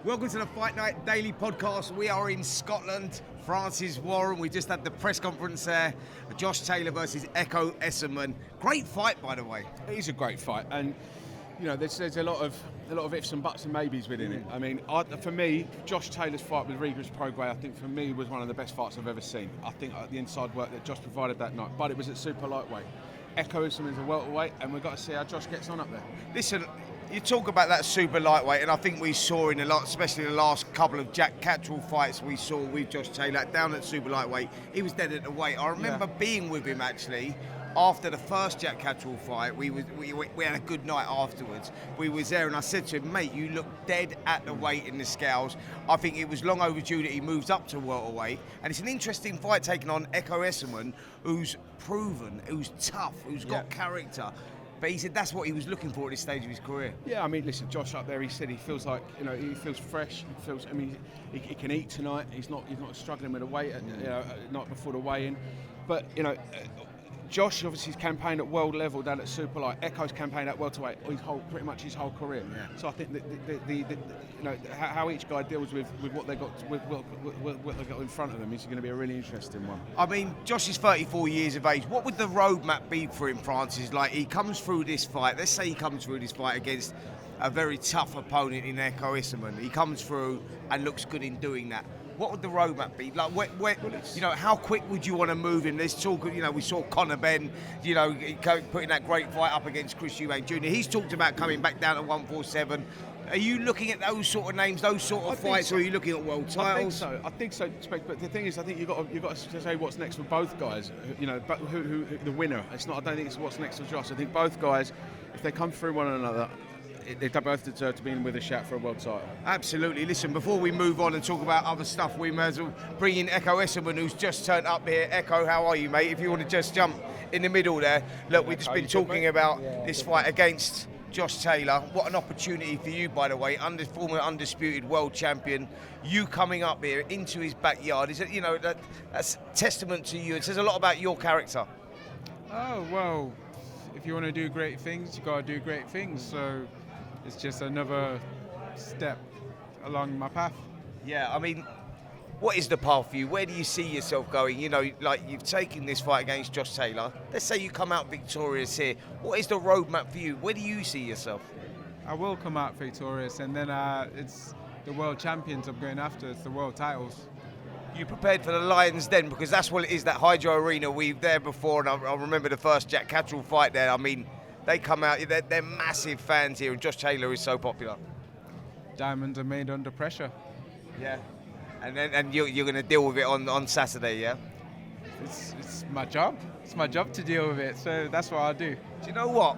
Welcome to the Fight Night Daily Podcast. We are in Scotland, Francis Warren. We just had the press conference there. Josh Taylor versus Ekow Essuman. Great fight, by the way. It is a great fight, and you know there's a lot of ifs and buts and maybes within it. I mean, for me, Josh Taylor's fight with Riga's Prograis, I think for me was one of the best fights I've ever seen. I think the inside work that Josh provided that night, but it was at super lightweight. Ekow Essuman's a welterweight, and we've got to see how Josh gets on up there. Listen, you talk about that super lightweight, and I think we saw in a lot, especially the last couple of Jack Catterall fights we saw with Josh Taylor down at super lightweight. He was dead at the weight. I remember being with him actually after the first Jack Catterall fight. We had a good night afterwards. We was there, and I said to him, mate, you look dead at the weight in the scales. I think it was long overdue that he moves up to welterweight, and it's an interesting fight taking on Ekow Essuman, who's proven, who's tough, who's got character. But he said that's what he was looking for at this stage of his career. Yeah, I mean, listen, Josh up there, he said he feels like, he feels fresh. He feels, he can eat tonight. He's not struggling with the weight, not before the weigh-in. But Josh obviously has campaigned at world level down at super light. Ekow's campaigned at welterweight pretty much his whole career. Yeah. So I think that how each guy deals with what they got what they got in front of them is going to be a really interesting one. I mean, Josh is 34 years of age. What would the roadmap be for him, Francis? Like, he comes through this fight. Let's say he comes through this fight against a very tough opponent in Ekow Essuman. He comes through and looks good in doing that. What would the roadmap be? Like, how quick would you want to move him? There's talk, we saw Conor Benn, putting that great fight up against Chris Eubank Jr. He's talked about coming back down to 147. Are you looking at those sort of names, those sort of fights, or are you looking at world titles? I think so. But the thing is, I think you've got to say what's next for both guys. Who the winner. It's not. I don't think it's what's next for Josh. I think both guys, if they come through one another, they both deserve to be in with a shout for a world title. Absolutely. Listen, before we move on and talk about other stuff, we may as well bring in Ekow Essuman, who's just turned up here. Ekow, how are you, mate? If you want to just jump in the middle there. Look, we've just been talking about this fight against Josh Taylor. What an opportunity for you, by the way, former undisputed world champion. You coming up here into his backyard, is it? That's testament to you. It says a lot about your character. Oh, well, if you want to do great things, you got to do great things. So it's just another step along my path. Yeah, I mean, what is the path for you? Where do you see yourself going? Like, you've taken this fight against Josh Taylor. Let's say you come out victorious here. What is the roadmap for you? Where do you see yourself? I will come out victorious, and then it's the world champions I'm going after. It's the world titles. You prepared for the Lions Den, because that's what it is, that Hydro Arena. We were there before, and I remember the first Jack Catterall fight there. I mean, they come out, they're massive fans here, and Josh Taylor is so popular. Diamonds are made under pressure. Yeah. And you're going to deal with it on Saturday, yeah? It's my job. It's my job to deal with it, so that's what I'll do. Do you know what?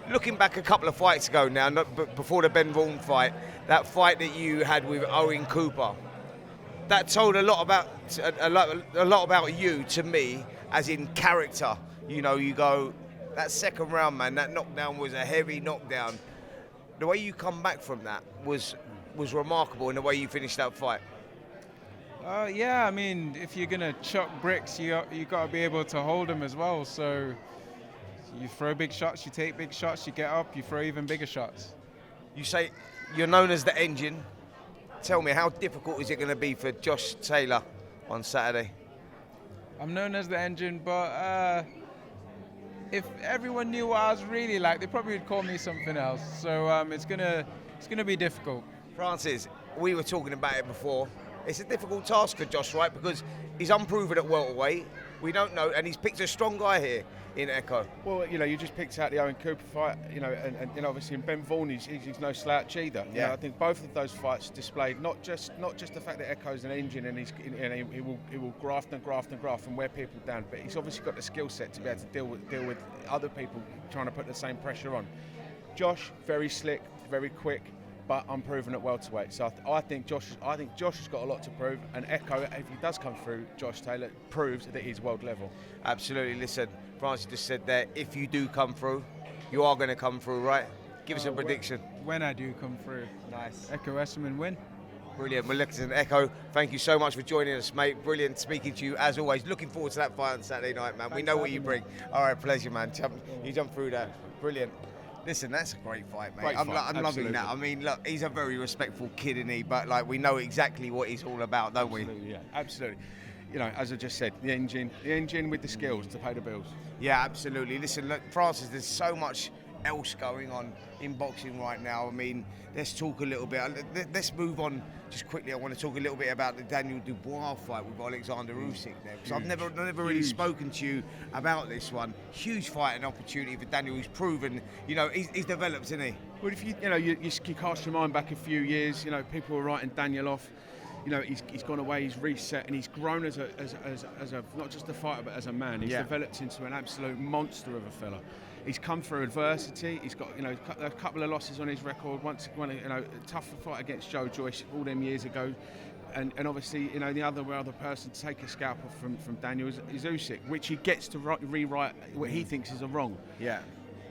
Looking back a couple of fights ago now, before the Ben Vaughan fight, that fight that you had with Owen Cooper, that told a lot about you to me, as in character. You go, that second round, man, that knockdown was a heavy knockdown. The way you come back from that was remarkable in the way you finished that fight. Yeah, I mean, if you're going to chuck bricks, you got to be able to hold them as well. So you throw big shots, you take big shots, you get up, you throw even bigger shots. You say you're known as the engine. Tell me, how difficult is it going to be for Josh Taylor on Saturday? I'm known as the engine, but if everyone knew what I was really like, they probably would call me something else. So it's gonna be difficult. Francis, we were talking about it before. It's a difficult task for Josh, right? Because he's unproven at welterweight. We don't know, and he's picked a strong guy here in Ekow. Well, you just picked out the Owen Cooper fight, and obviously in Ben Vaughan, he's no slouch either. Yeah. I think both of those fights displayed not just the fact that Ekow's an engine and he will graft and wear people down, but he's obviously got the skill set to be able to deal with other people trying to put the same pressure on. Josh, very slick, very quick, but unproven at welterweight. So I think Josh has got a lot to prove, and Ekow, if he does come through, Josh Taylor proves that he's world level. Absolutely. Listen, Francis just said there, if you do come through, you are going to come through, right? Give us a prediction. When I do come through. Nice. Ekow Essuman win. Brilliant. Well, listen, Ekow, thank you so much for joining us, mate. Brilliant speaking to you, as always. Looking forward to that fight on Saturday night, man. We know what you bring. All right, pleasure, man. You jump through that. Brilliant. Listen, that's a great fight, mate. Great I'm fight, loving that. absolutely. I mean, look, he's a very respectful kid, isn't he? But like, we know exactly what he's all about, don't we? Absolutely, yeah, absolutely. You know, as I just said, the engine with the skills to pay the bills. Yeah, absolutely. Listen, look, Francis, there's so much else going on in boxing right now. I mean, let's talk a little bit. Let's move on just quickly. I want to talk a little bit about the Daniel Dubois fight with Alexander Usyk there, because I've never really spoken to you about this one. Huge fight and opportunity for Daniel, who's proven, you know, he's developed, isn't he? Well, if you cast your mind back a few years, you know, people were writing Daniel off. You know, he's gone away, he's reset, and he's grown as a not just a fighter but as a man. He's developed into an absolute monster of a fella. He's come through adversity. He's got, you know, a couple of losses on his record. Once, you know, a tough fight against Joe Joyce all them years ago, and obviously, you know, the other person to take a scalper from Daniel is Usyk, which he gets to rewrite what he thinks is a wrong. Yeah.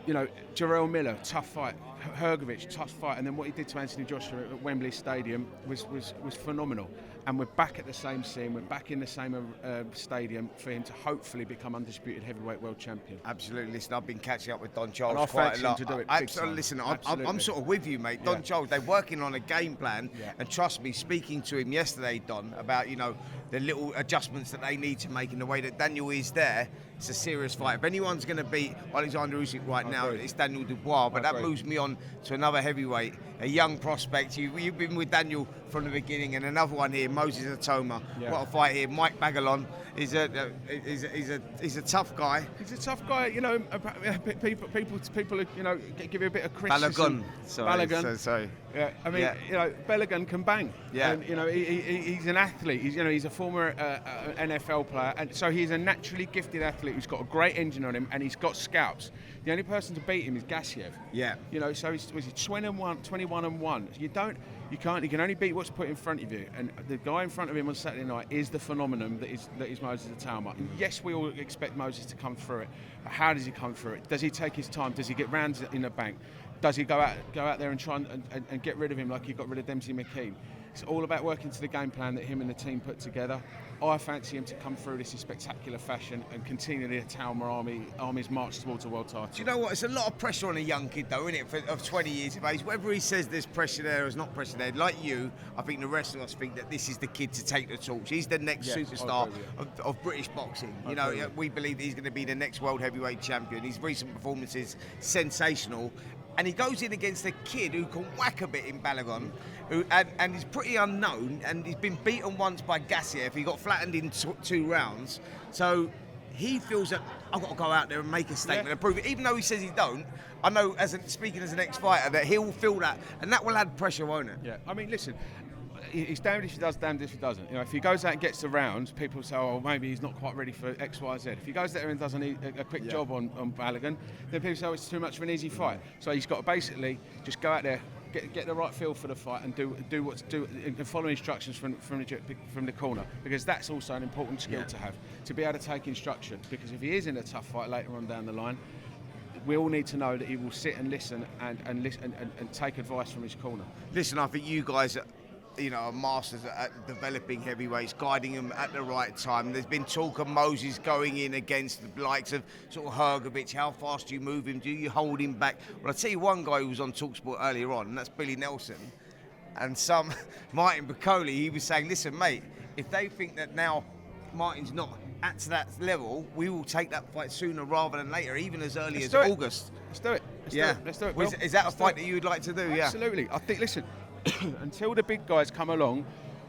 You know, Jarrell Miller, tough fight. Hrgovic, tough fight. And then what he did to Anthony Joshua at Wembley Stadium was phenomenal. And we're back at the same scene. We're back in the same stadium for him to hopefully become undisputed heavyweight world champion. Absolutely. Listen, I've been catching up with Don Charles and I quite a fancy lot. him to do it. Absolutely. Listen, I'm sort of with you, mate. Don Charles, they're working on a game plan. Yeah. And trust me, speaking to him yesterday, Don, about, you know, the little adjustments that they need to make in the way that Daniel is there. It's a serious fight. If anyone's going to beat Alexander Usyk right now, it's Daniel Dubois. But that moves me on to another heavyweight, a young prospect. You've been with Daniel from the beginning, and another one here, Moses Itauma. Yeah. What a fight here. Mike Balogun is a tough guy. He's a tough guy, you know. People, you know, give you a bit of criticism. Balogun. Sorry. Yeah, I mean, you know, Balogun can bang. Yeah. And, you know, he's an athlete. He's a former NFL player, and so he's a naturally gifted athlete who's got a great engine on him, and he's got scalps. The only person to beat him is Gassiev. Yeah. You know, so he's 21-1. You can only beat what's put in front of you. And the guy in front of him on Saturday night is the phenomenon that is Moses Itauma. Yes, we all expect Moses to come through it. But how does he come through it? Does he take his time? Does he get rounds in the bank? Does he go out there and try and get rid of him like he got rid of Dempsey McKean? It's all about working to the game plan that him and the team put together. I fancy him to come through this in spectacular fashion and continue the Itauma Army's march towards a world title. Do you know what? It's a lot of pressure on a young kid, though, isn't it? Of 20 years of age. Whether he says there's pressure there or there's not pressure there, like you, I think the rest of us think that this is the kid to take the torch. He's the next superstar of British boxing. You know, we believe he's going to be the next world heavyweight champion. His recent performances sensational. And he goes in against a kid who can whack a bit in Balogun, and he's pretty unknown, and he's been beaten once by Gassiev. He got flattened in two rounds. So he feels that I've got to go out there and make a statement and prove it. Even though he says he don't, I know, speaking as an ex-fighter, that he'll feel that, and that will add pressure, won't it? Yeah, I mean, listen, he's damned if he does, damned if he doesn't. You know, if he goes out and gets the rounds, people say, oh, maybe he's not quite ready for X, Y, Z. If he goes there and does a quick job on Balogun, then people say, oh, it's too much of an easy fight. So he's got to basically just go out there, get the right feel for the fight, and do and follow instructions from the corner, because that's also an important skill to have, to be able to take instruction. Because if he is in a tough fight later on down the line, we all need to know that he will sit and listen and take advice from his corner. Listen, I think you guys are masters at developing heavyweights, guiding them at the right time. There's been talk of Moses going in against the likes of sort of Hrgovic. How fast do you move him? Do you hold him back? Well, I'll tell you one guy who was on talkSPORT earlier on, and that's Billy Nelson. And Martin Bakole, he was saying, listen, mate, if they think that now Martin's not at that level, we will take that fight sooner rather than later, even as early as August. Let's do it. Let's do it. Well, is that a fight that you would like to do? Absolutely. I think, listen, until the big guys come along,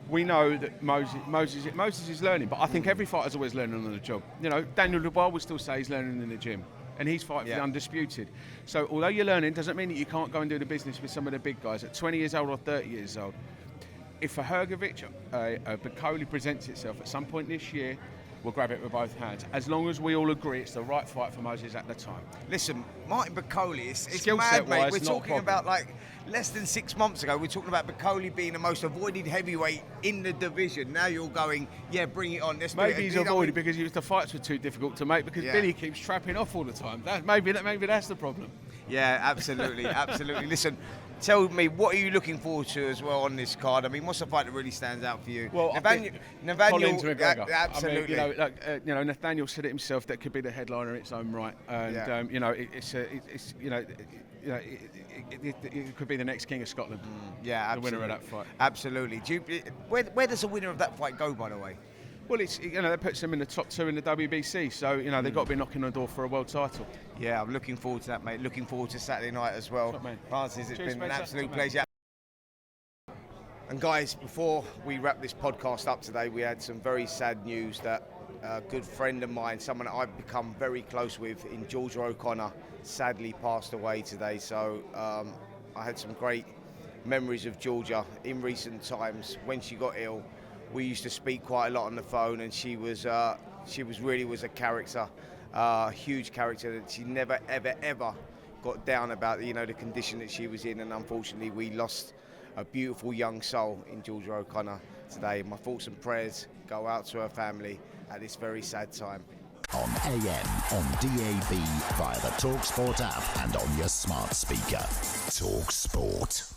we know that Moses is learning, but I think every fighter's always learning on the job. You know, Daniel Dubois will still say he's learning in the gym, and he's fighting for the undisputed. So although you're learning, doesn't mean that you can't go and do the business with some of the big guys at 20 years old or 30 years old. If a Hrgovic, Bakole presents itself at some point this year, we'll grab it with both hands, as long as we all agree it's the right fight for Moses at the time. Listen, Martin Bakole, it's skill mad, set mate. wise, We're not talking about like less than 6 months ago, we're talking about Bakole being the most avoided heavyweight in the division. Now you're going, bring it on. Maybe he's avoided because the fights were too difficult to make, because Billy keeps trapping off all the time. Maybe that's the problem. Yeah, absolutely, absolutely. Listen, Tell me, what are you looking forward to as well on this card? I mean, what's the fight that really stands out for you? Well, Nathaniel, Collins McGregor. absolutely. I mean, Nathaniel said it himself. That could be the headliner in its own right, and it could be the next King of Scotland. Yeah, absolutely. The winner of that fight. Absolutely. Where does the winner of that fight go, by the way? Well, that puts them in the top 2 in the WBC, so they've got to be knocking on the door for a world title. Yeah, I'm looking forward to that, mate. Looking forward to Saturday night as well. Francis, it's been an absolute pleasure. And guys, before we wrap this podcast up today, we had some very sad news that a good friend of mine, someone that I've become very close with in Georgia O'Connor, sadly passed away today. So I had some great memories of Georgia in recent times. When she got ill, we used to speak quite a lot on the phone, and she was really a character, huge character. That she never ever got down about the condition that she was in, and unfortunately we lost a beautiful young soul in Georgia O'Connor today. My thoughts and prayers go out to her family at this very sad time. On AM, on DAB, via the talkSPORT app, and on your smart speaker. talkSPORT.